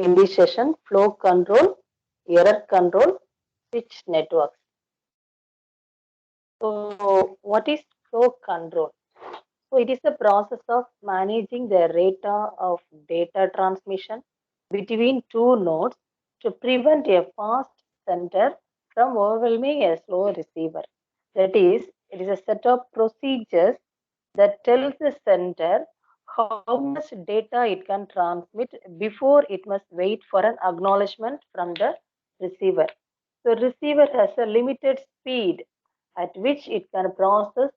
in this session, flow control, error control, switch networks. So what is flow control? So it is the process of managing the rate of data transmission between two nodes to prevent a fast sender from overwhelming a slow receiver. That is, it is a set of procedures that tells the sender how much data it can transmit before it must wait for an acknowledgement from the receiver. The receiver has a limited speed at which it can process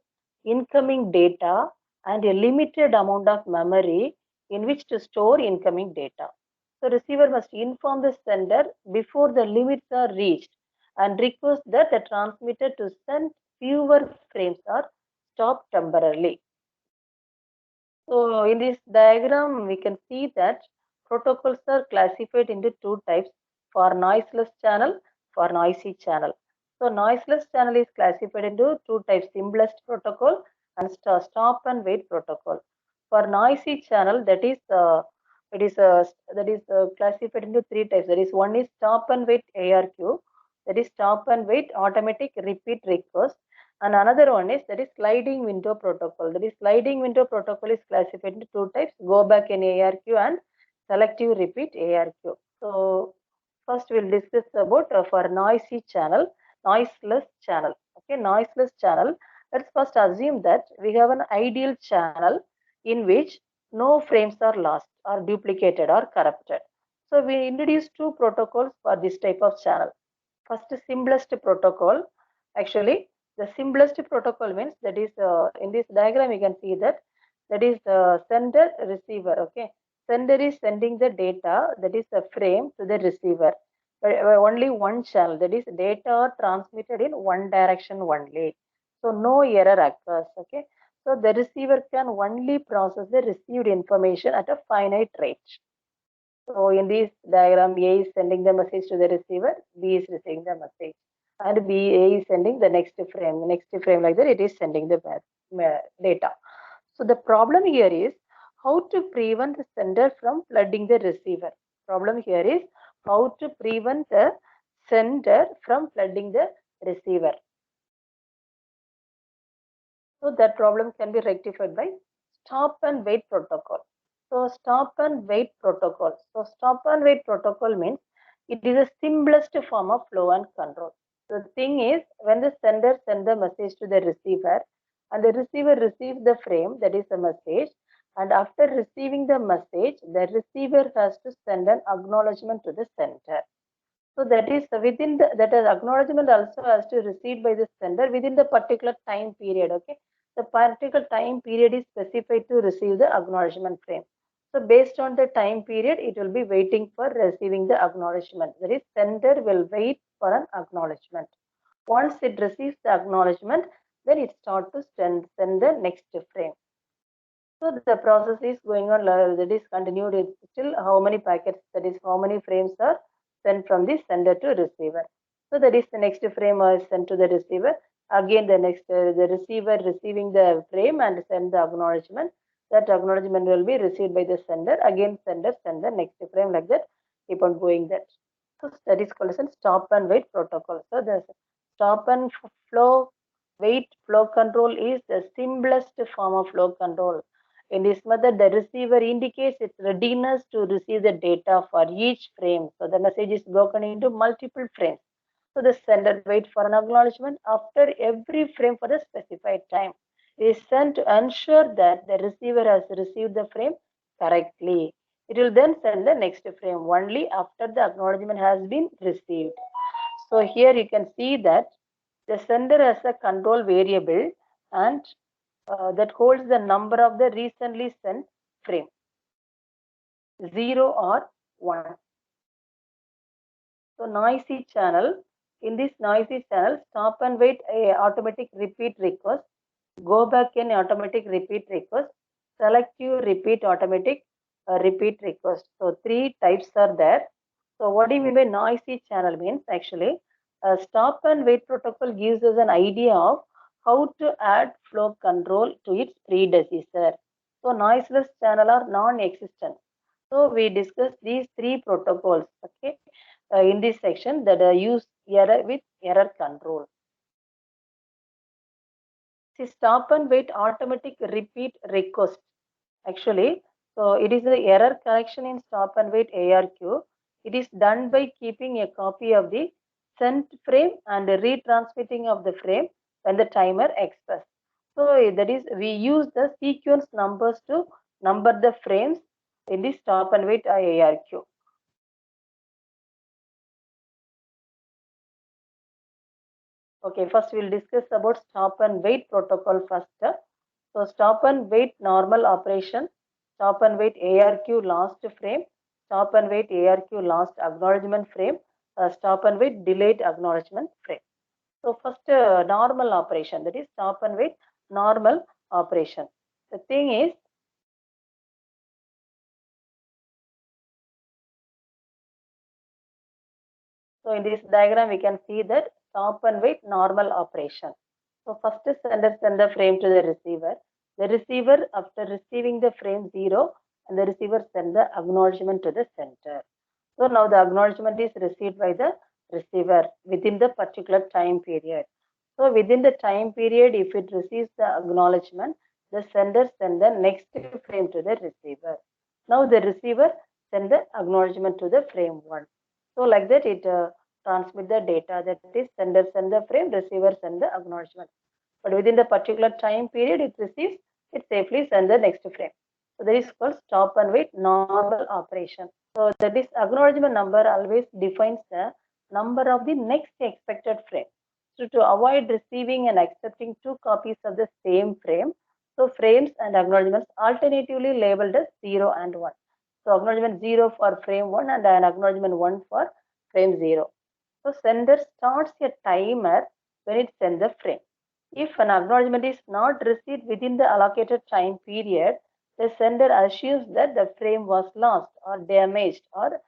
incoming data and a limited amount of memory in which to store incoming data. So receiver must inform the sender before the limits are reached and request that the transmitter to send fewer frames or stop temporarily. So in this diagram, we can see that protocols are classified into two types: for noiseless channel, for noisy channel. So noiseless channel is classified into two types: simplest protocol and stop and wait protocol. For noisy channel, that is classified into three types. That is, one is stop and wait ARQ, that is stop and wait automatic repeat request, and another one is that is sliding window protocol. That is sliding window protocol is classified into two types: go back in ARQ and selective repeat ARQ. So first we'll discuss about for noisy channel, noiseless channel. Okay, noiseless channel. Let's first assume that we have an ideal channel in which no frames are lost or duplicated or corrupted. So we introduce two protocols for this type of channel. First, simplest protocol. Actually, the simplest protocol means that is in this diagram you can see that is sender receiver. Okay, sender is sending the data, that is a frame, to the receiver. Only one channel, that is data are transmitted in one direction only. So no error occurs. Okay, so the receiver can only process the received information at a finite rate. So in this diagram, A is sending the message to the receiver, B is receiving the message, and A is sending the next frame like that, it is sending the data. So the problem here is how to prevent the sender from flooding the receiver. Problem here is how to prevent the sender from flooding the receiver. So that problem can be rectified by stop and wait protocol. So stop and wait protocol. So stop and wait protocol means it is the simplest form of flow and control. The thing is, when the sender sends the message to the receiver and the receiver receives the frame, that is the message, and after receiving the message, the receiver has to send an acknowledgement to the sender. So that is within the, that is acknowledgement also has to received by the sender within the particular time period. Okay, the particular time period is specified to receive the acknowledgement frame. So based on the time period, it will be waiting for receiving the acknowledgement. That is, sender will wait for an acknowledgement. Once it receives the acknowledgement, then it starts to send the next frame. So the process is going on, that is continued. It's still how many packets, that is how many frames are sent from the sender to receiver. So that is the next frame is sent to the receiver. Again the next the receiver receiving the frame and send the acknowledgement. That acknowledgement will be received by the sender. Again sender send the next frame, like that, keep on going that. So that is called as stop and wait protocol. So the stop and wait flow control is the simplest form of flow control. In this method, the receiver indicates its readiness to receive the data for each frame. So the message is broken into multiple frames. So the sender waits for an acknowledgement after every frame for the specified time. It is sent to ensure that the receiver has received the frame correctly. It will then send the next frame only after the acknowledgement has been received. So here you can see that the sender has a control variable and that holds the number of the recently sent frame, 0 or 1. So noisy channel, in this noisy channel, stop and wait automatic repeat request, go back in automatic repeat request, selective repeat automatic repeat request. So three types are there. So what do you mean by noisy channel means? Actually, stop and wait protocol gives us an idea of how to add flow control to its predecessor. So noiseless channel are non-existent. So we discussed these three protocols, okay, in this section that use error with error control. See, stop and wait automatic repeat request. Actually, so it is the error correction in stop and wait ARQ. It is done by keeping a copy of the sent frame and retransmitting of the frame when the timer expires. So that is, we use the sequence numbers to number the frames in the stop and wait ARQ. Okay, first we'll discuss about stop and wait protocol first. So stop and wait normal operation, stop and wait ARQ last frame, stop and wait ARQ last acknowledgement frame, stop and wait delayed acknowledgement frame. So first normal operation, that is stop and wait normal operation. The thing is, so in this diagram we can see that stop and wait normal operation. So first sender send the frame to the receiver. The receiver, after receiving the frame 0, and the receiver send the acknowledgement to the sender. So now the acknowledgement is received by the receiver within the particular time period. So within the time period, if it receives the acknowledgement, the sender send the next frame to the receiver. Now the receiver send the acknowledgement to the frame 1. So like that it transmit the data, that is sender send the frame, receiver send the acknowledgement. But within the particular time period it receives, it safely send the next frame. So that is called stop and wait normal operation. So that is acknowledgement number always defines the number of the next expected frame. So to avoid receiving and accepting two copies of the same frame, so frames and acknowledgements alternatively labeled as 0 and 1. So acknowledgement 0 for frame 1 and an acknowledgement 1 for frame 0. So sender starts a timer when it sends the frame. If an acknowledgement is not received within the allocated time period, the sender assumes that the frame was lost or damaged, or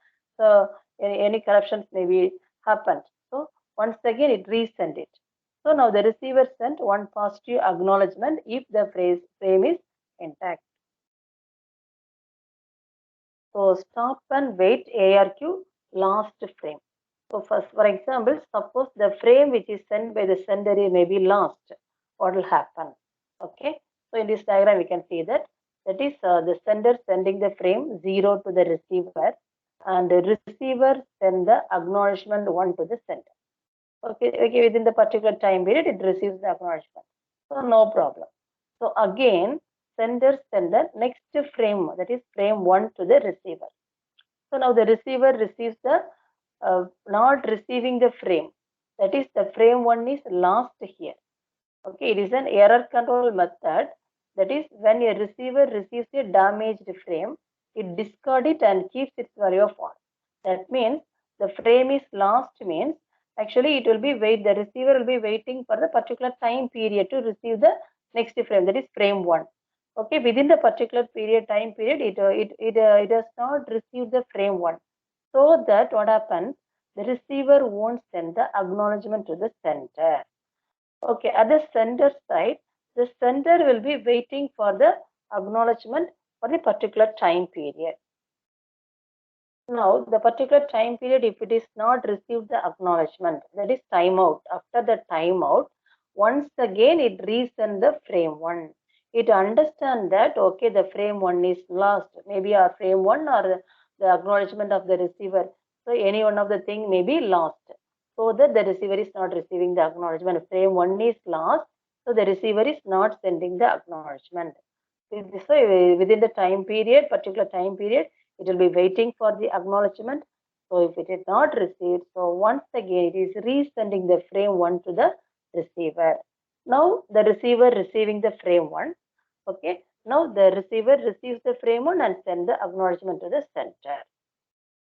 any corruptions may be happened. So once again it resend it. So now the receiver sent one positive acknowledgement if the frame is intact. So stop and wait ARQ last frame. So first, for example, suppose the frame which is sent by the sender may be lost. What will happen? Okay. So in this diagram, we can see that is the sender sending the frame 0 to the receiver, and the receiver send the acknowledgement 1 to the sender. Okay, within the particular time period, it receives the acknowledgement. So no problem. So again, sender send the next frame, that is frame 1 to the receiver. So now the receiver receives the not receiving the frame. That is, the frame 1 is lost here. Okay, it is an error control method. That is, when a receiver receives a damaged frame, it discards it and keeps its value of 1. That means the frame is lost means actually it will be the receiver will be waiting for the particular time period to receive the next frame, that is frame 1. Okay, within the particular time period, it has not received the frame 1. So that what happens, the receiver won't send the acknowledgement to the sender. Okay, at the sender side, the sender will be waiting for the acknowledgement for the particular time period. Now, the particular time period, if it is not received the acknowledgement, that is timeout. After the timeout, once again it resend the frame 1. It understands that, okay, the frame 1 is lost. Maybe our frame 1 or the acknowledgement of the receiver. So any one of the thing may be lost. So that the receiver is not receiving the acknowledgement. Frame 1 is lost. So the receiver is not sending the acknowledgement. So within the time period, particular time period, it will be waiting for the acknowledgement. So if it is not received, so once again it is resending the frame 1 to the receiver. Now the receiver receiving the frame 1. Okay. Now the receiver receives the frame 1 and send the acknowledgement to the sender.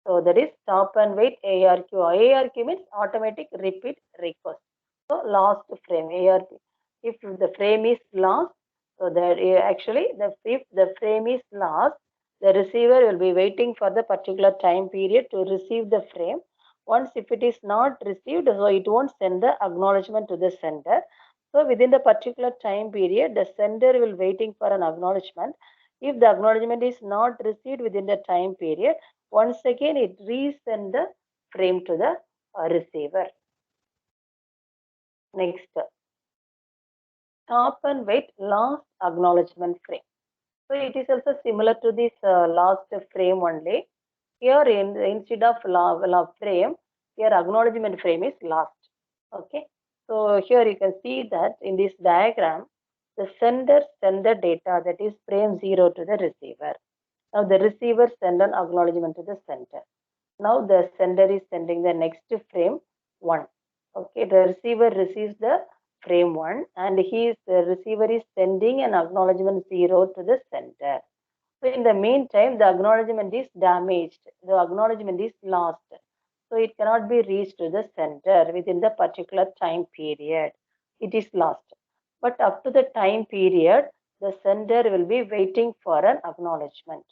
So that is stop and wait ARQ. ARQ means automatic repeat request. So last frame ARQ. If the frame is lost, so that actually if the frame is lost, the receiver will be waiting for the particular time period to receive the frame. Once if it is not received, so it won't send the acknowledgement to the sender. So within the particular time period, the sender will waiting for an acknowledgement. If the acknowledgement is not received within the time period, once again it resend the frame to the receiver. Next, stop and wait last acknowledgement frame. So it is also similar to this last frame only. Here instead of frame, here acknowledgement frame is last. Okay. So here you can see that in this diagram, the sender send the data, that is frame 0 to the receiver. Now the receiver send an acknowledgement to the sender. Now the sender is sending the next frame 1. Okay, the receiver receives the frame 1 and the receiver is sending an acknowledgement 0 to the sender. So in the meantime, the acknowledgement is damaged. The acknowledgement is lost. So it cannot be reached to the sender within the particular time period. It is lost. But up to the time period, the sender will be waiting for an acknowledgement.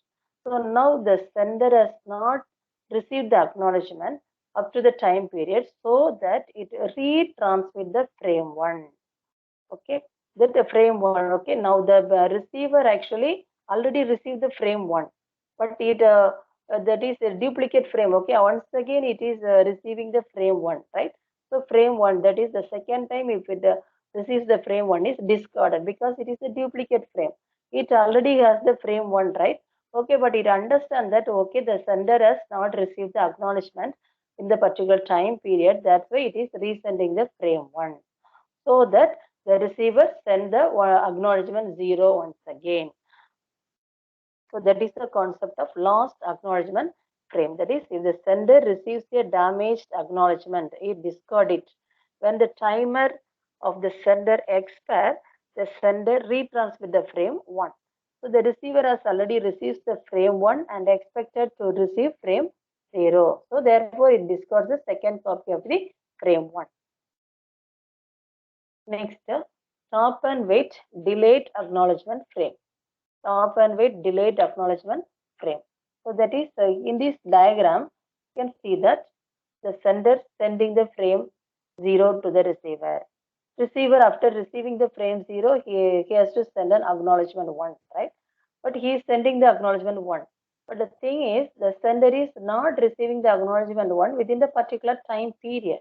So now the sender has not received the acknowledgement up to the time period, so that it retransmit the frame 1. Okay, that the frame 1. Okay, now the receiver actually already received the frame 1, but that is a duplicate frame. Okay, once again it is receiving the frame 1, right? So frame 1, that is the second time if it receives the frame 1, is discarded because it is a duplicate frame. It already has the frame 1, right? Okay, but it understands that okay, the sender has not received the acknowledgement in the particular time period. That's why it is resending the frame 1, so that the receiver send the acknowledgement 0 once again. So that is the concept of lost acknowledgement frame. That is, if the sender receives a damaged acknowledgement, it discard it. When the timer of the sender expires, the sender retransmit the frame 1. So the receiver has already received the frame 1 and expected to receive frame 0. So therefore, it discards the second copy of the frame 1. Next, stop and wait delayed acknowledgement frame. Stop and wait delayed acknowledgement frame. So that is in this diagram, you can see that the sender sending the frame 0 to the receiver. Receiver, after receiving the frame 0, he has to send an acknowledgement 1, right? But he is sending the acknowledgement 1. But the thing is, the sender is not receiving the acknowledgement 1 within the particular time period.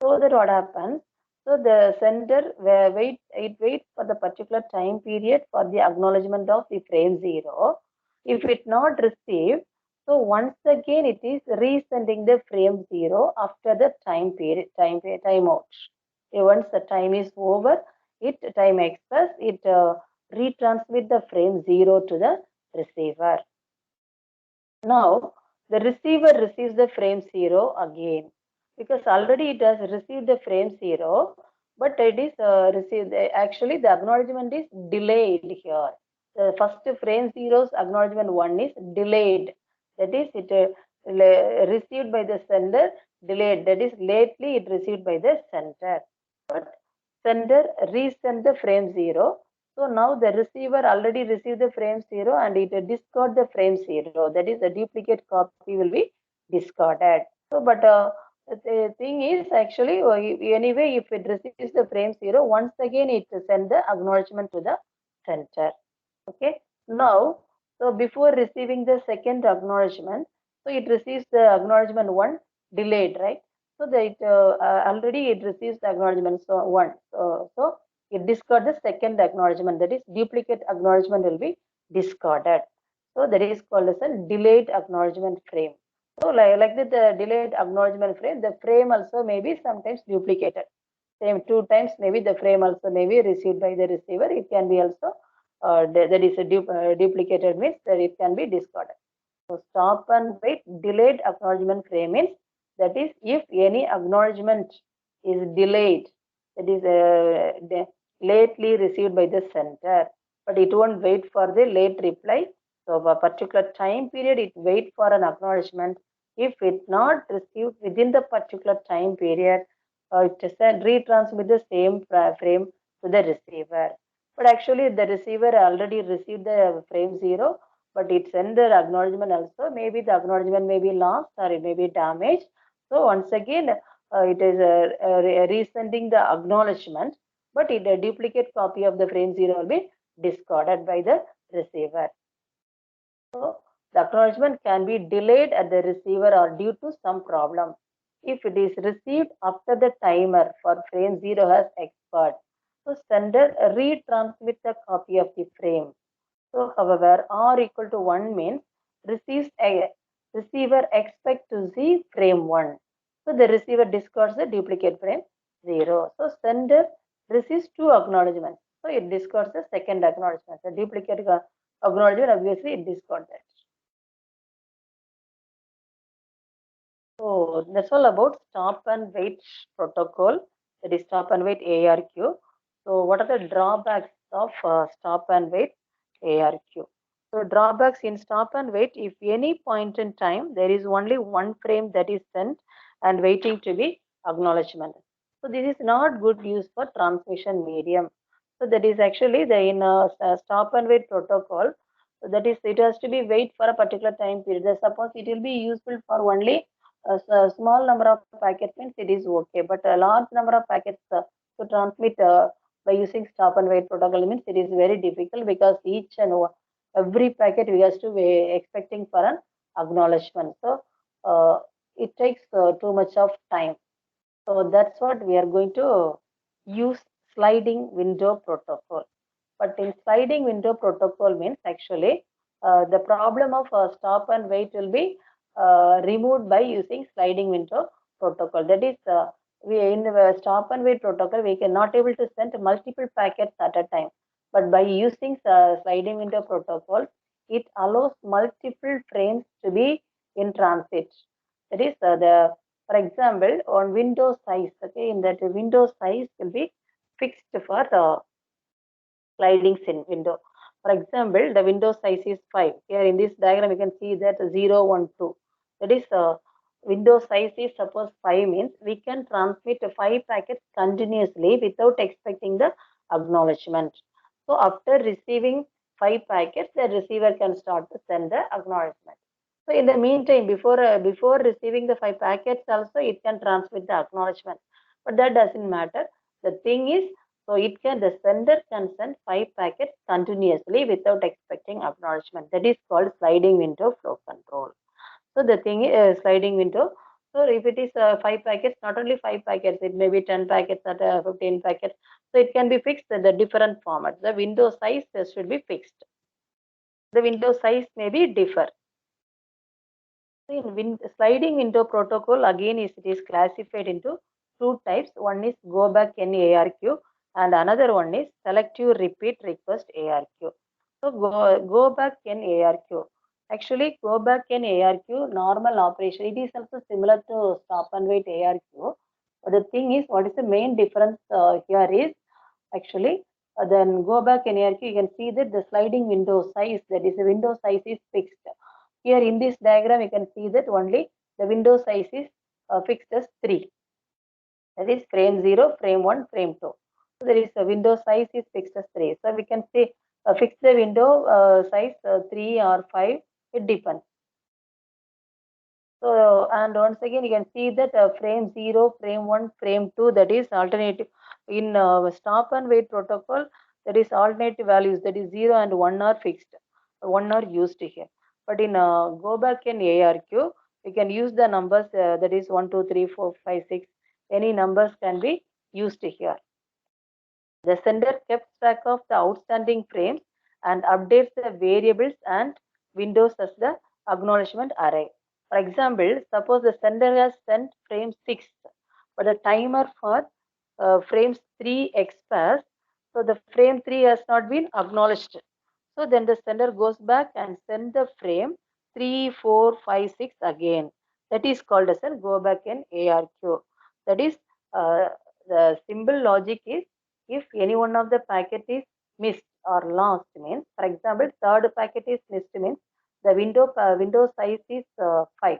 So that what happens? So the sender waits for the particular time period for the acknowledgement of the frame 0. If it not received, so once again it is resending the frame 0 after the time out. Once the time is over, time expires, it retransmit the frame 0 to the receiver. Now the receiver receives the frame 0 again, because already it has received the frame 0, but it is received, actually the acknowledgement is delayed here. The first frame 0's acknowledgement 1 is delayed, that is it received by the sender, delayed, that is lately it received by the sender. But sender resend the frame 0. So now the receiver already received the frame 0 and it discard the frame 0. That is, the duplicate copy will be discarded. So, but the thing is actually, anyway, if it receives the frame 0, once again it send the acknowledgement to the center. Okay. Now, so before receiving the second acknowledgement, so it receives the acknowledgement 1 delayed, right? So that already it receives the acknowledgement 1. So it discard the second acknowledgement, that is duplicate acknowledgement will be discarded. So that is called as a delayed acknowledgement frame. So like the delayed acknowledgement frame, the frame also may be sometimes duplicated. Same 2 times, maybe the frame also may be received by the receiver. It can be also that is a duplicated, means that it can be discarded. So stop and wait delayed acknowledgement frame means, that is, if any acknowledgement is delayed, that is lately received by the sender, but it won't wait for the late reply. So a particular time period, it wait for an acknowledgement. If it not received within the particular time period, it retransmit the same frame to the receiver. But actually the receiver already received the frame 0, but it send the acknowledgement also. Maybe the acknowledgement may be lost or it may be damaged. So once again, it is resending the acknowledgement, but a duplicate copy of the frame 0 will be discarded by the receiver. So the acknowledgement can be delayed at the receiver or due to some problem. If it is received after the timer for frame 0 has expired, so sender retransmit the copy of the frame. So however, R equal to 1 means receives a receiver expect to see frame 1. So the receiver discards the duplicate frame 0. So sender receives two acknowledgements. So it discards the second acknowledgement. The duplicate acknowledgement, obviously it discards that. So that's all about stop and wait protocol. That is stop and wait ARQ. So what are the drawbacks of stop and wait ARQ? So drawbacks in stop and wait, if any point in time there is only one frame that is sent and waiting to be acknowledgement. So this is not good use for transmission medium. So that is actually the in stop and wait protocol. So that is it has to be wait for a particular time period. Suppose it will be useful for only a small number of packets means it is okay, but a large number of packets to transmit by using stop and wait protocol means it is very difficult because each and every packet we have to be expecting for an acknowledgement. So it takes too much of time. So that's what we are going to use sliding window protocol. But in sliding window protocol means actually the problem of stop and wait will be removed by using sliding window protocol. That is, we in the stop and wait protocol we cannot able to send multiple packets at a time. But by using sliding window protocol, it allows multiple frames to be in transit. That is the for example on window size. Okay, in that window size will be fixed for sliding window. For example, the window size is 5. Here in this diagram, you can see that 0, 1, 2. That is, window size is suppose 5 means we can transmit 5 packets continuously without expecting the acknowledgement. So after receiving 5 packets, the receiver can start to send the acknowledgement. So in the meantime, before receiving the 5 packets also, it can transmit the acknowledgement. But that doesn't matter. The thing is, so the sender can send 5 packets continuously without expecting acknowledgement. That is called sliding window flow control. So the thing is sliding window. So if it is 5 packets, not only 5 packets, it may be 10 packets or 15 packets. So it can be fixed in the different formats. The window size should be fixed. The window size may be differ. In sliding window protocol, again it is classified into two types. One is go back N ARQ and another one is selective repeat request ARQ. So go back N ARQ. Actually, go back N ARQ normal operation. It is also similar to stop and wait ARQ. But the thing is, what is the main difference here is actually then go back N ARQ. You can see that the sliding window size, that is the window size is fixed. Here in this diagram, you can see that only the window size is fixed as 3. That is frame 0, frame 1, frame 2. So there is a window size is fixed as 3. So we can say fix the window size 3 or 5. It depends. So and once again you can see that frame 0, frame 1, frame 2, that is alternative. In stop and wait protocol, that is alternative values, that is 0 and 1 are fixed. 1 are used here. But in go back in ARQ, we can use the numbers that is 1, 2, 3, 4, 5, 6. Any numbers can be used here. The sender kept track of the outstanding frames and updates the variables and windows as the acknowledgement array. For example, suppose the sender has sent frame 6, but the timer for frames 3 expires, so the frame 3 has not been acknowledged. So then the sender goes back and send the frame 3, 4, 5, 6 again. That is called as a go back in ARQ. That is the symbol logic is if any one of the packet is missed or lost means, for example, third packet is missed means the window size is 5.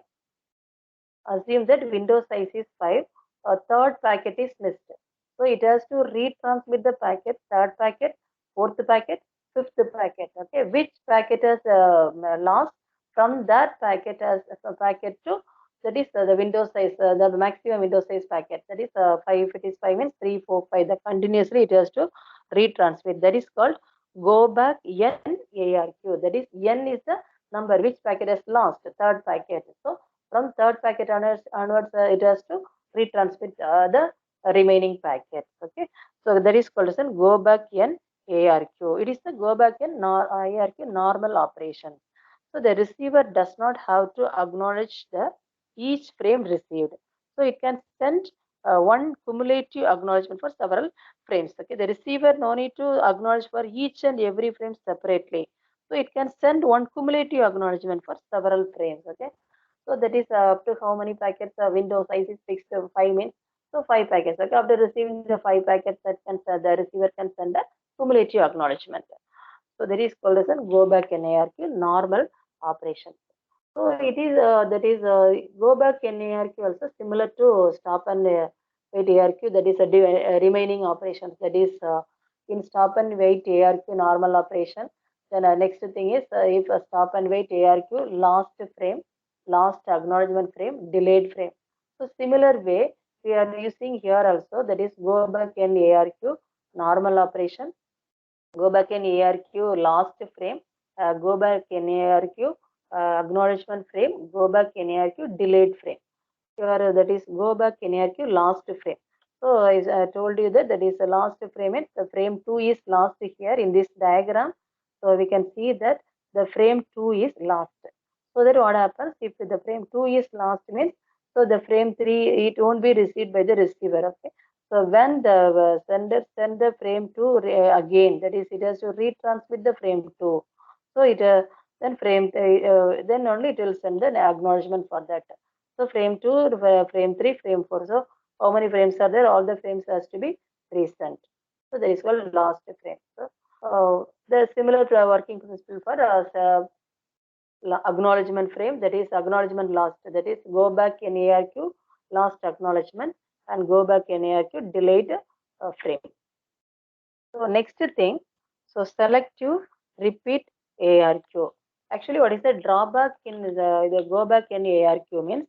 Assume that window size is 5. A third packet is missed. So it has to retransmit the packet, third packet, fourth packet, fifth packet. Okay, which packet has lost from that packet as a packet to that is the window size, the maximum window size packet. That is 5. If it is 5 means 3, 4, 5. That continuously it has to retransmit. That is called go back N ARQ. That is N is the number, which packet is lost, third packet. So from third packet onwards it has to retransmit the remaining packets. Okay, so that is called as an go back n ARQ. It is the go back n ARQ normal operation. So the receiver does not have to acknowledge the each frame received. So it can send one cumulative acknowledgement for several frames. Okay, the receiver no need to acknowledge for each and every frame separately. So it can send one cumulative acknowledgement for several frames. Okay, so that is up to how many packets window size is fixed 5 minutes. So 5 packets. Okay, after receiving the 5 packets, that can the receiver can send a cumulative acknowledgement. So that is called as a go back NARQ normal operation. So it is that is go back NARQ also similar to stop and wait ARQ, that is a remaining operations, that is in stop and wait ARQ normal operation. Then next thing is if a stop and wait ARQ last frame, last acknowledgement frame, delayed frame. So similar way we are using here also, that is go back NARQ normal operation, go back in ARQ last frame, go back in ARQ acknowledgement frame, go back in ARQ delayed frame. Here that is go back in ARQ last frame. So as I told you that is the last frame, and the frame 2 is last here in this diagram. So we can see that the frame 2 is last. So that what happens if the frame 2 is last means, so the frame 3 it won't be received by the receiver. Okay, so when the sender send the frame 2 again, that is it has to retransmit the frame 2. So it then then only it will send an acknowledgement for that. So frame 2, frame 3, frame 4. So how many frames are there? All the frames has to be resent. So that is called last frame. So the similar to a working principle for acknowledgement frame, that is acknowledgement last, that is go back in ARQ last acknowledgement and go back in ARQ delayed frame. So next thing, so selective repeat ARQ. Actually, what is the drawback in the go back in ARQ means,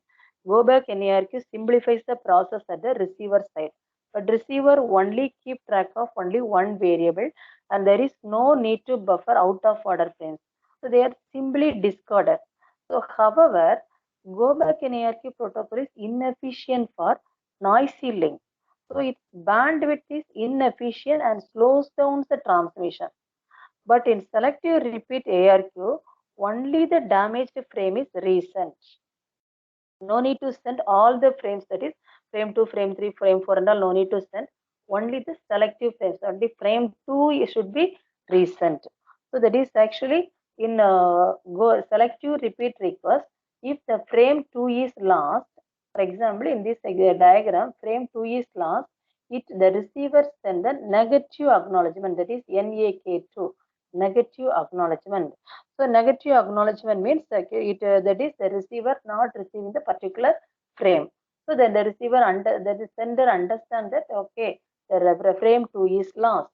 go back in ARQ simplifies the process at the receiver side, but receiver only keep track of only one variable and there is no need to buffer out of order frames. So they are simply discarded. So however, go back in ARQ protocol is inefficient for noisy link. So its bandwidth is inefficient and slows down the transmission. But in selective repeat ARQ, only the damaged frame is resent. No need to send all the frames, that is frame 2, frame 3, frame 4 and all, no need to send. Only the selective frames, only frame 2 should be resent. So that is actually in go selective repeat request, if the frame 2 is lost, for example in this diagram frame 2 is lost, the receiver send a negative acknowledgement, that is NAK2, negative acknowledgement. So negative acknowledgement means that that is the receiver not receiving the particular frame. So then the receiver the sender understand that okay, the frame 2 is lost.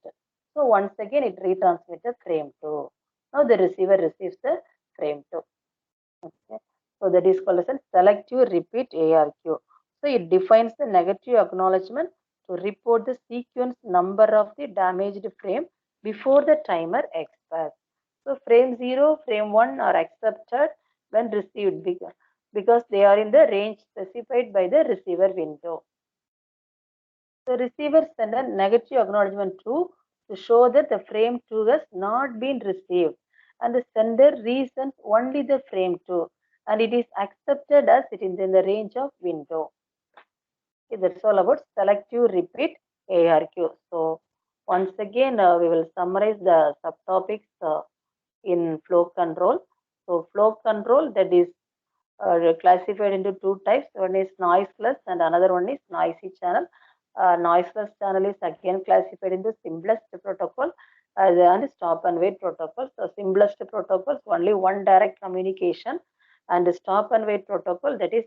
So once again it retransmits the frame 2. Now the receiver receives the frame 2. Okay. So that is called as a selective repeat ARQ. So it defines the negative acknowledgement to report the sequence number of the damaged frame before the timer expires. So frame 0, frame 1 are accepted when received because they are in the range specified by the receiver window. The receiver send a negative acknowledgement to show that the frame 2 has not been received and the sender resends only the frame 2 and it is accepted as it is in the range of window. Okay, that's all about selective repeat ARQ. So once again we will summarize the subtopics in flow control. So flow control, that is classified into two types. One is noiseless and another one is noisy channel. Noiseless channel is again classified into simplest protocol and stop and wait protocol. So simplest protocol only one direct communication, and the stop and wait protocol, that is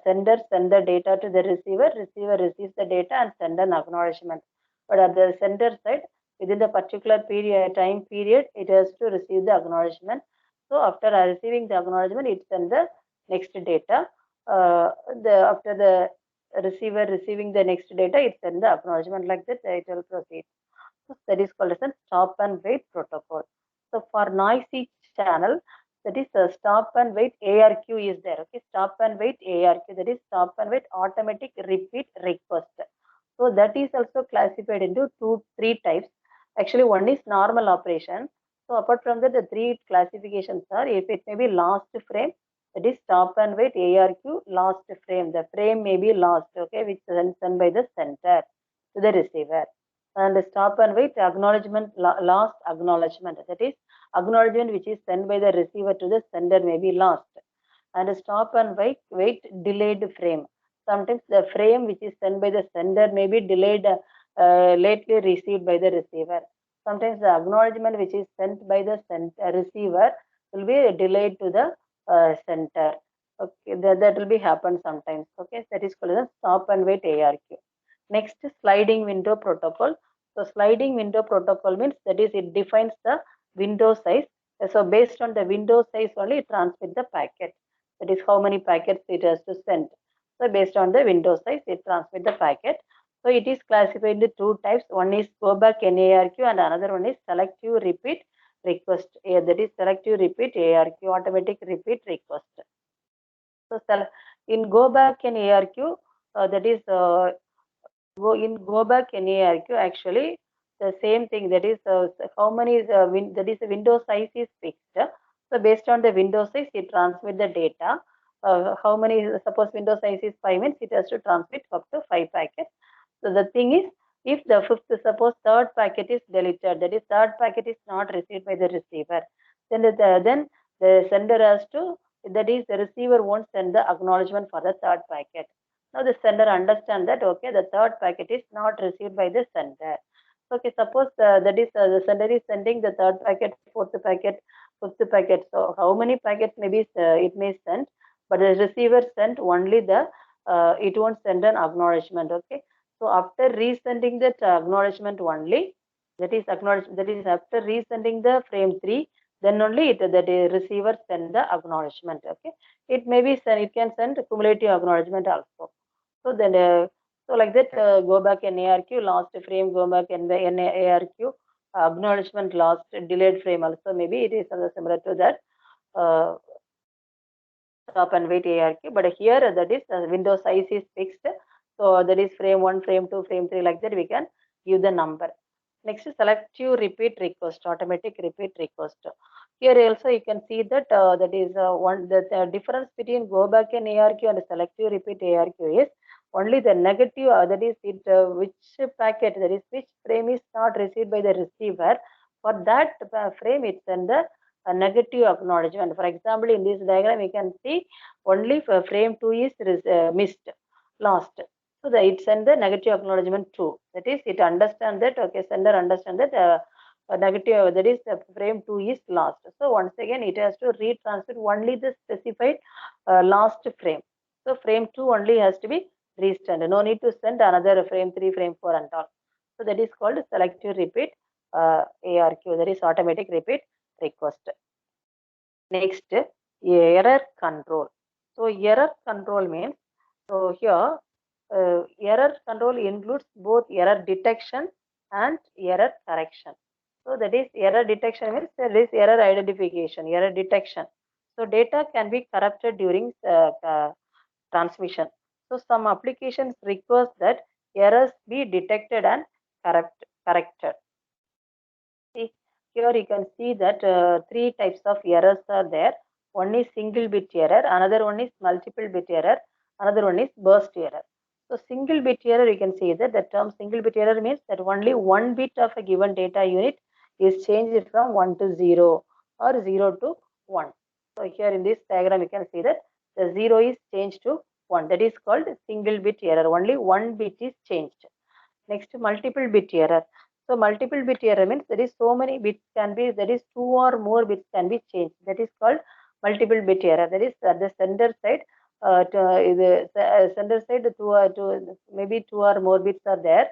sender send the data to the receiver, receiver receives the data and send an acknowledgement. But at the sender side, within the particular period time period, it has to receive the acknowledgement. So after receiving the acknowledgement, it sends the next data. After the receiver receiving the next data, it sends the acknowledgement, like that it will proceed. So that is called as a stop and wait protocol. So for noisy channel, that is stop and wait ARQ is there. Okay, stop and wait ARQ, that is stop and wait automatic repeat request. So that is also classified into three types. Actually, one is normal operation. So apart from that, the three classifications are, if it may be last frame, that is stop and wait ARQ last frame. The frame may be lost, okay, which is sent by the sender to the receiver. And stop and wait acknowledgement, last acknowledgement, that is acknowledgement which is sent by the receiver to the sender may be lost. And stop and wait delayed frame. Sometimes the frame which is sent by the sender may be delayed, lately received by the receiver. Sometimes the acknowledgement which is sent by the receiver will be delayed to the center. Okay, that will be happen sometimes. Okay, that is called as stop and wait ARQ. Next, sliding window protocol. So sliding window protocol means, that is, it defines the window size. So based on the window size only, it transmits the packet. That is how many packets it has to send. So based on the window size, it transmits the packet. So it is classified into two types. One is go back NARQ and another one is selective repeat request. That is selective repeat ARQ, automatic repeat request. So in go back NARQ, that is go back NARQ, actually the same thing, that is how many is that is the window size is fixed. So based on the window size, it transmit the data. How many, suppose window size is 5 means it has to transmit up to 5 packets. So the thing is, if the fifth, suppose third packet is deleted, that is third packet is not received by the receiver, then the sender has to, that is the receiver won't send the acknowledgement for the third packet. Now the sender understand that, okay, the third packet is not received by the sender. Okay, suppose that is the sender is sending the third packet, fourth packet, fifth packet. So how many packets maybe it may send, but the receiver sent only the it won't send an acknowledgement. Okay, so after resending that acknowledgement only, that is after resending the frame 3, then only the receiver send the acknowledgement. Okay, it may be send, it can send cumulative acknowledgement also. So then, so like that, go back NARQ, last frame, go back NARQ, acknowledgement last, delayed frame also, maybe it is similar to that, stop and wait ARQ. But here, that is window size is fixed. So that is frame 1, frame 2, frame 3, like that we can give the number. Next is selective repeat request, automatic repeat request. Here also you can see that that is the difference between go back and ARQ and selective repeat ARQ is only the negative, that is it which packet, that is which frame is not received by the receiver. For that frame, it's in the negative acknowledgement. For example, in this diagram, you can see only frame 2 is missed, lost. So it send the negative acknowledgement 2. That is, it understand that, okay, sender understand that negative, that is frame 2 is lost. So once again, it has to retransmit only the specified last frame. So frame 2 only has to be resend. No need to send another frame 3, frame 4 and all. So that is called selective repeat ARQ, that is automatic repeat request. Next, error control. So error control means, so here error control includes both error detection and error correction. So that is, error detection means there is error identification, error detection. So data can be corrupted during transmission. So some applications request that errors be detected and corrected. See, here you can see that three types of errors are there. One is single bit error, another one is multiple bit error, another one is burst error. So single bit error, you can see that the term single bit error means that only one bit of a given data unit is changed from 1 to 0 or 0 to 1. So here in this diagram, you can see that the 0 is changed to 1. That is called single bit error. Only one bit is changed. Next, multiple bit error. So multiple bit error means there is so many bits can be, there is 2 or more bits can be changed. That is called multiple bit error. That is at the sender side, sender side maybe 2 or more bits are there.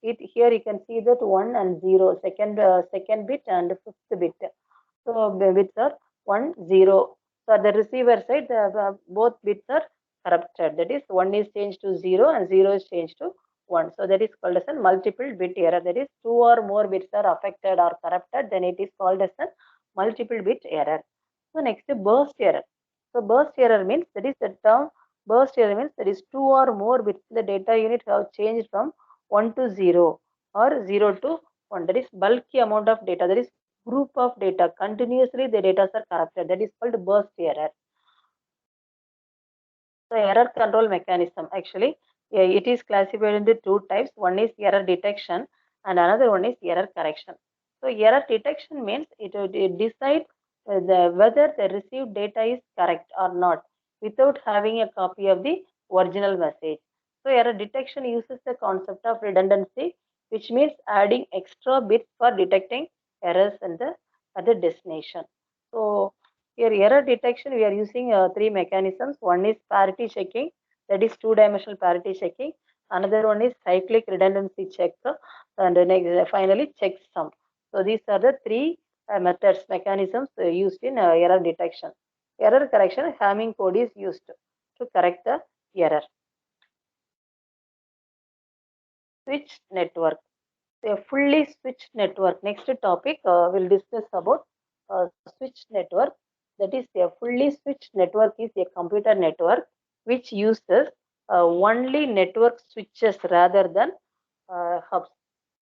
Here you can see that 1 and 0, second bit and fifth bit. So bits are 1, 0. So at the receiver side, both bits are corrupted. That is, 1 is changed to 0 and 0 is changed to 1. So that is called as a multiple bit error. That is, 2 or more bits are affected or corrupted, then it is called as a multiple bit error. So next, burst error. So burst error means, that is the term, burst error means that is two or more bits in the data unit have changed from 1 to 0 or 0 to 1. That is bulky amount of data. That is group of data. Continuously the data are corrupted. That is called burst error. So error control mechanism, actually, it is classified into two types. One is error detection and another one is error correction. So error detection means it decides whether the received data is correct or not without having a copy of the original message. So error detection uses the concept of redundancy, which means adding extra bits for detecting errors at the destination. So here, error detection, we are using three mechanisms. One is parity checking, that is two-dimensional parity checking. Another one is cyclic redundancy check, and the next, finally, checksum. So these are the three methods, mechanisms used in error detection. Error correction, Hamming code is used to correct the error. Switch network. A fully switched network. Next topic, we'll discuss about switch network. That is, a fully switched network is a computer network which uses only network switches rather than hubs,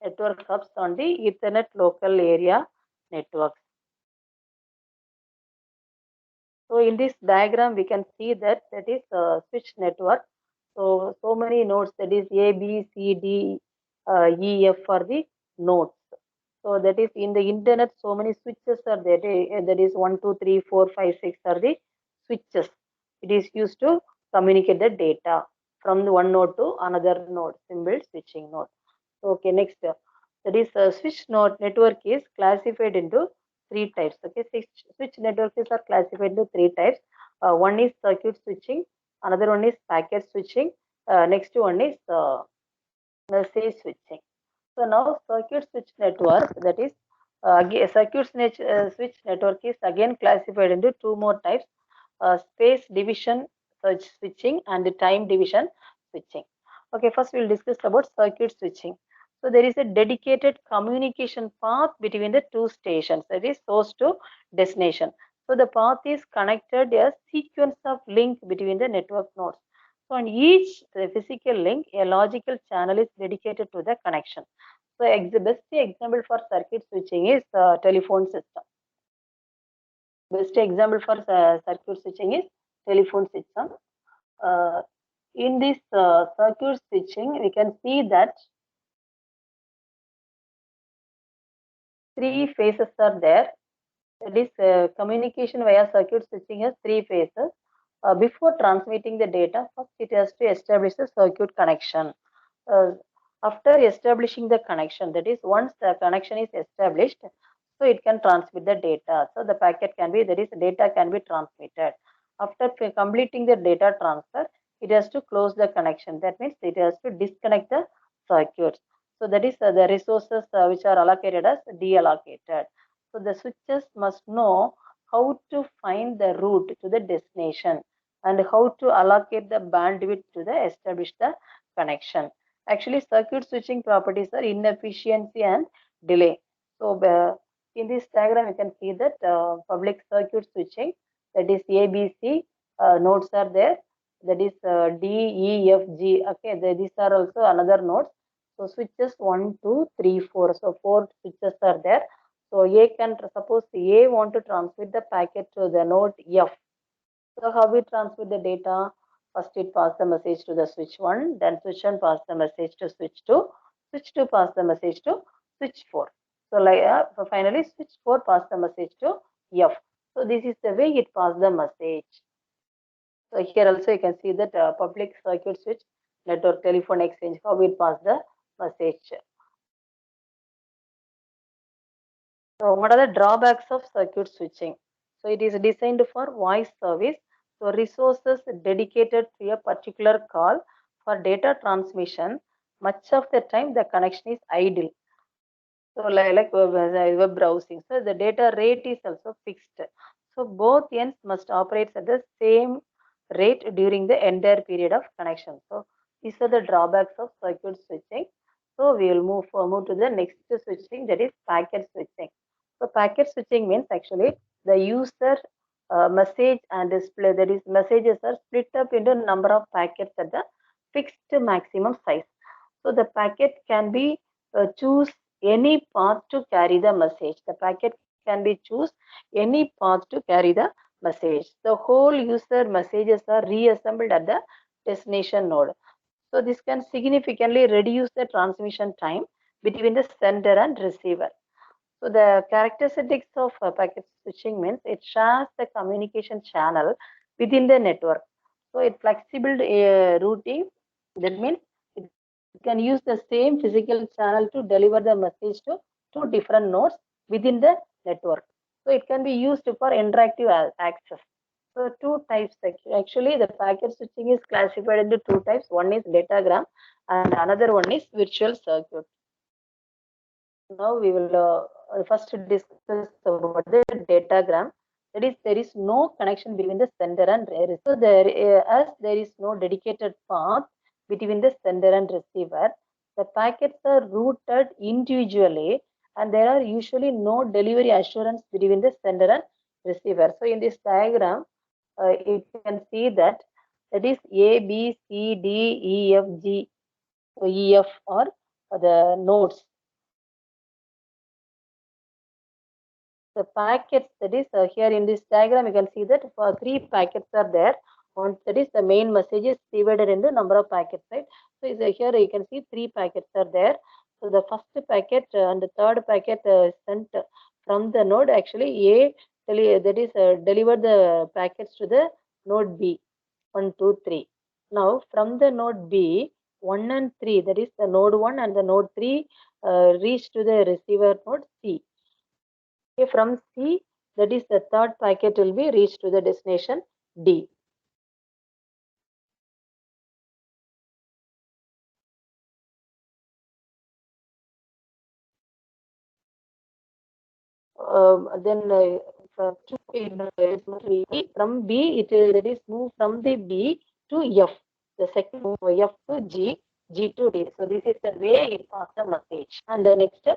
network hubs on the Ethernet local area networks. So in this diagram, we can see that is a switch network. So many nodes, that is A, B, C, D, E, F are the nodes. So that is in the internet, so many switches are there. That is 1, 2, 3, 4, 5, 6 are the switches. It is used to communicate the data from the one node to another node, symbol switching node. Okay, next, that is switch node network is classified into three types. Okay, switch networks are classified into three types. One is circuit switching, another one is packet switching, next one is message switching. So now circuit switch network, that is again, switch network is again classified into two more types: space division switching and time division switching. Okay, first we'll discuss about circuit switching. So there is a dedicated communication path between the two stations, that is source to destination. So the path is connected a sequence of link between the network nodes. So on each physical link, a logical channel is dedicated to the connection. So best example for circuit switching is telephone system. Best example for circuit switching is telephone system. Uh, in this circuit switching, we can see that three phases are there. That is, communication via circuit switching has three phases. Before transmitting the data, first it has to establish the circuit connection. Uh, After establishing the connection, that is, once the connection is established, so it can transmit the data. So the packet can be, that is, data can be transmitted. After completing the data transfer, it has to close the connection. That means it has to disconnect the circuits. So that is the resources which are allocated as deallocated. So the switches must know how to find the route to the destination and how to allocate the bandwidth to the establish the connection. Actually, circuit switching properties are inefficiency and delay. So in this diagram, you can see that public circuit switching, that is ABC nodes are there. That is D, E, F, G. Okay, these are also another nodes. So switches 1, 2, 3, 4. So four switches are there. So A can, suppose A want to transmit the packet to the node F. So how we transmit the data? First it pass the message to the switch 1, then switch 1 pass the message to switch 2, switch 2 pass the message to switch 4. So like finally switch 4 pass the message to F. So this is the way it pass the message. So here also you can see that public circuit switch network telephone exchange, how it pass the message. So what are the drawbacks of circuit switching? So it is designed for voice service. So resources dedicated to a particular call for data transmission, much of the time the connection is idle. So like web browsing. So the data rate is also fixed. So both ends must operate at the same rate during the entire period of connection. So these are the drawbacks of circuit switching. So we will move to the next switching, that is packet switching. So packet switching means actually the user message and display, that is messages are split up into number of packets at the fixed maximum size. So the packet can be choose any path to carry the message. The packet can be choose any path to carry the message. The whole user messages are reassembled at the destination node. So this can significantly reduce the transmission time between the sender and receiver. So the characteristics of packet switching means it shares the communication channel within the network. So it flexible routing, that means it can use the same physical channel to deliver the message to two different nodes within the network. So it can be used for interactive access. So two types actually the packet switching is classified into two types. One is datagram and another one is virtual circuit. Now we will first discuss about the datagram. That is, there is no connection between the sender and receiver. So as there is no dedicated path between the sender and receiver, the packets are routed individually, and there are usually no delivery assurance between the sender and receiver. So in this diagram, you can see that is A, B, C, D, E, F, G. So E, F are the nodes. The packets, that is here in this diagram you can see that for three packets are there. One, that is the main message is divided into number of packets, right? So here you can see three packets are there. So the first packet and the third packet sent from the node, actually A that is delivered the packets to the node B 1, 2, 3. Now from the node B 1 and 3, that is the node 1 and the node 3 reach to the receiver node C. From C, that is the third packet will be reached to the destination D. Then from B, that is move from the B to F. The second move F to G, G to D. So this is the way it passes the message. And the next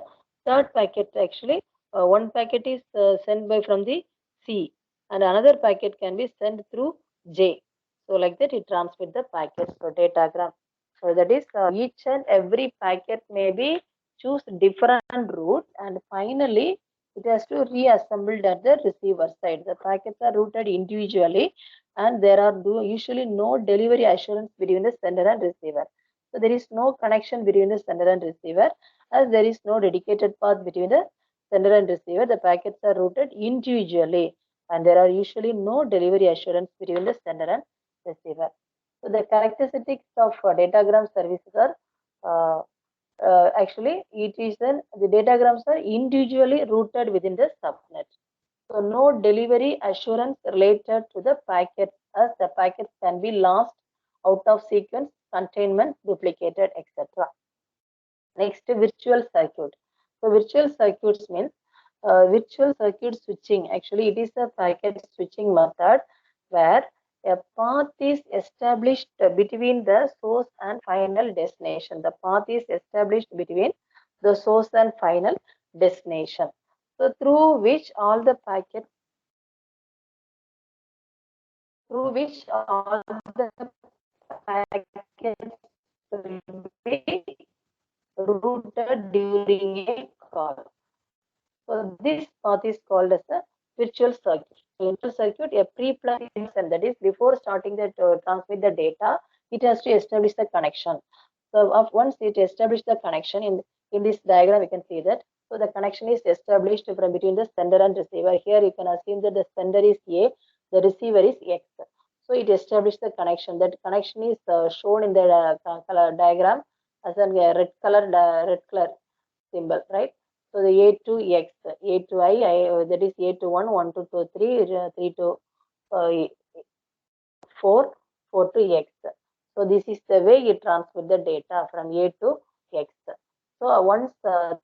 third packet, actually one packet is sent by from the C, and another packet can be sent through J. So like that it transmits the packets for datagram. So that is each and every packet may be choose different route, and finally it has to reassembled at the receiver side. The packets are routed individually, and there are usually no delivery assurance between the sender and receiver. So there is no connection between the sender and receiver, as there is no dedicated path between the sender and receiver. The packets are routed individually, and there are usually no delivery assurance between the sender and receiver. So the characteristics of datagram services are actually it is the datagrams are individually routed within the subnet. So no delivery assurance related to the packets, as the packets can be lost, out of sequence, containment, duplicated, etc. Next, virtual circuit. So virtual circuits means virtual circuit switching. Actually, it is a packet switching method where a path is established between the source and final destination. The path is established between the source and final destination. So through which all the packets will be routed during a call. So this path is called as a virtual circuit. In virtual circuit, a pre-planned and that is before starting the transmit the data, it has to establish the connection. So once it establishes the connection in this diagram, you can see that. So the connection is established from between the sender and receiver. Here you can assume that the sender is A, the receiver is X. So it established the connection. That connection is shown in the color diagram as a red color symbol, right? So the A to X, A to I, that is A to 1, 1 to 2, 3, 3 to 4, 4 to X. So this is the way you transfer the data from A to X. So once the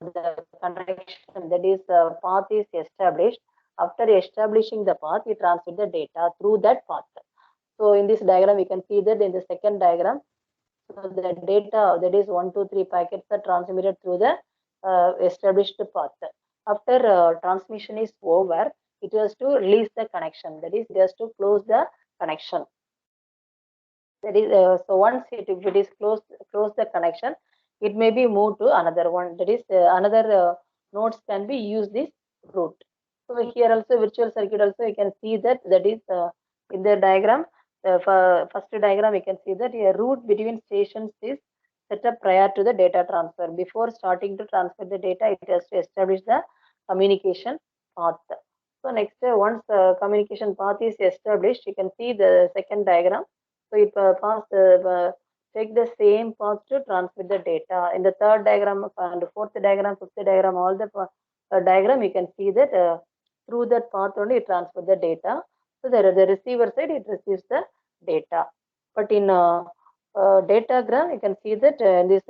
connection, that is path is established, after establishing the path, we transfer the data through that path. So in this diagram, we can see that in the second diagram, so the data, that is 1, 2, 3 packets are transmitted through the established path. After transmission is over, it has to release the connection. That is, it has to close the connection. That is, so once if it is close the connection, it may be moved to another one. That is, another nodes can be used this route. So here also virtual circuit also you can see that is in the diagram. First diagram you can see that a route between stations is set up prior to the data transfer. Before starting to transfer the data, it has to establish the communication path. So next, once communication path is established, you can see the second diagram. So it take the same path to transmit the data. In the third diagram and fourth diagram, fifth diagram, all the diagram you can see that through that path only it transfers the data. So the receiver side it receives the data. But in datagram you can see that in this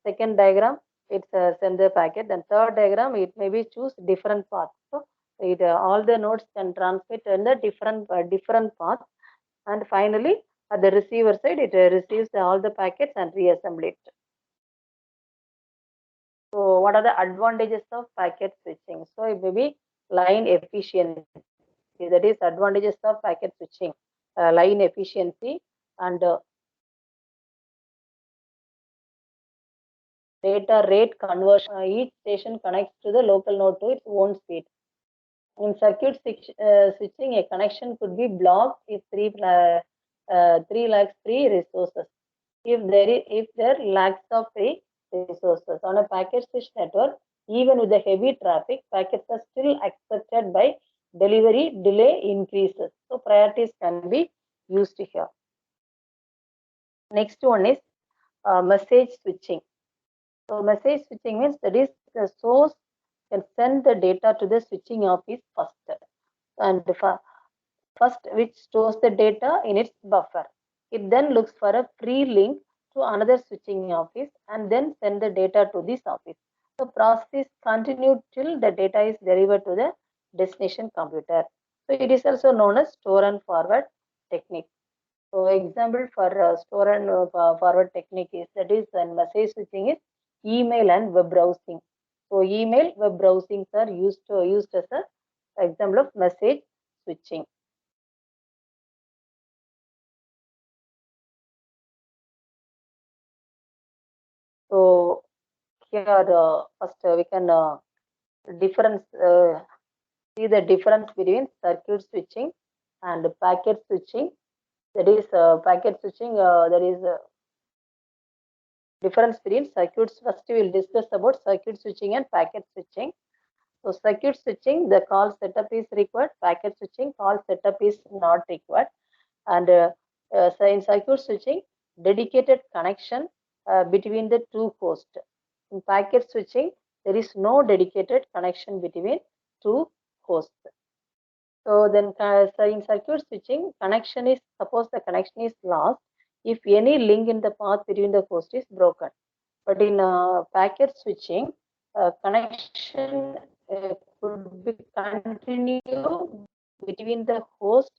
second diagram it's send the packet. Then third diagram it may be choose different path. So it all the nodes can transmit in the different path, and finally at the receiver side it receives all the packets and reassemble it. So what are the advantages of packet switching? So it may be line efficiency. That is advantages of packet switching, line efficiency, and data rate conversion. Each station connects to the local node to its own speed. In circuit switching, a connection could be blocked if 3 lakhs free resources. If there lacks of free resources on a packet switch network, even with the heavy traffic, packets are still accepted by delivery delay increases. So priorities can be used here. Next one is message switching. So message switching means that is the source can send the data to the switching office first, and first which stores the data in its buffer. It then looks for a free link to another switching office and then send the data to this office. The process continued till the data is delivered to the destination computer. So it is also known as store and forward technique. So example for store and forward technique is that is when message switching is email and web browsing. So email, web browsings are used as an example of message switching. So here first we can difference see the difference between circuit switching and packet switching. That is packet switching. There is difference between circuits. First we will discuss about circuit switching and packet switching. So circuit switching, the call setup is required. Packet switching, call setup is not required. And so in circuit switching, dedicated connection between the two hosts. In packet switching, there is no dedicated connection between two hosts. So then so in circuit switching, connection is, suppose the connection is lost if any link in the path between the host is broken. But in packet switching, connection could be continue between the host,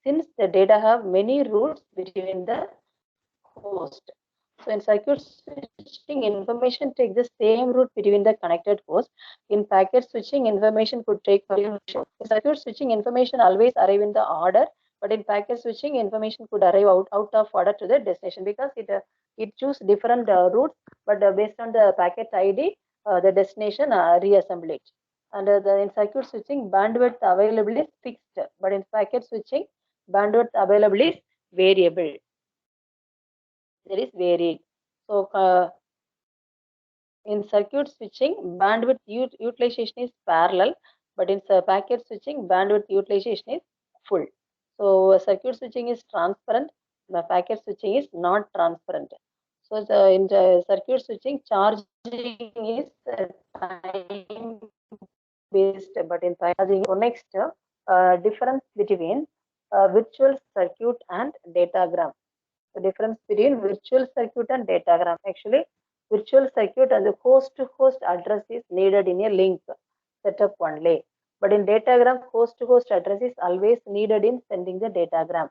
since the data have many routes between the host. So in circuit switching, information takes the same route between the connected host. In packet switching, information could take in circuit switching, information always arrive in the order, but in packet switching, information could arrive out of order to the destination, because it choose different routes, but based on the packet ID, the destination reassemble it. And in circuit switching, bandwidth available is fixed, but in packet switching, bandwidth available is variable. There is varied. So in circuit switching, bandwidth utilization is parallel, but in packet switching, bandwidth utilization is full. So circuit switching is transparent, the packet switching is not transparent. So in the circuit switching, charging is time based, but in packaging. So next, difference between virtual circuit and datagram. The difference between virtual circuit and datagram. Actually, virtual circuit and the host-to-host address is needed in a link setup only. But in datagram, host-to-host address is always needed in sending the datagram.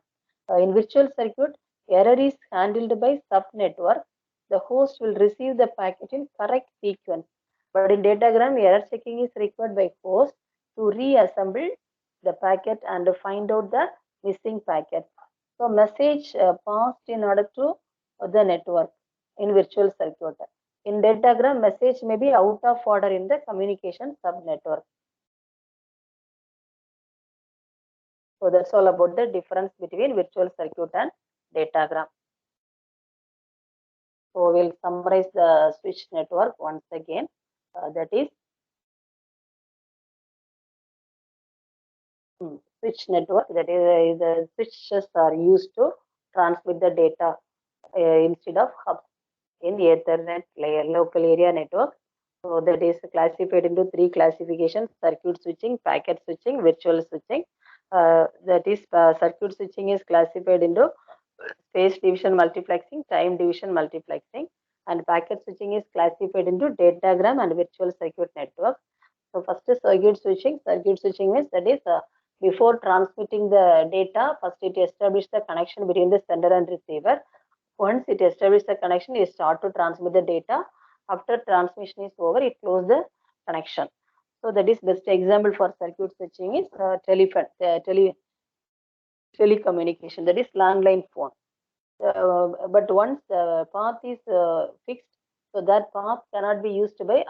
In virtual circuit, error is handled by subnetwork. The host will receive the packet in correct sequence. But in datagram, error checking is required by host to reassemble the packet and find out the missing packet. So message passed in order to the network in virtual circuit. In datagram, message may be out of order in the communication subnetwork. So that's all about the difference between virtual circuit and datagram. So we'll summarize the switch network once again. That is switch network. That is the switches are used to transmit the data instead of hubs in Ethernet layer, local area network. So that is classified into three classifications: circuit switching, packet switching, virtual switching. That is circuit switching is classified into space division multiplexing, time division multiplexing, and packet switching is classified into datagram and virtual circuit network. So first is circuit switching. Circuit switching means that is before transmitting the data, first it establishes the connection between the sender and receiver. Once it establishes the connection, it start to transmit the data. After transmission is over, it close the connection. So that is best example for circuit switching is telecommunication, that is landline phone. But once the path is fixed, so that path cannot be used by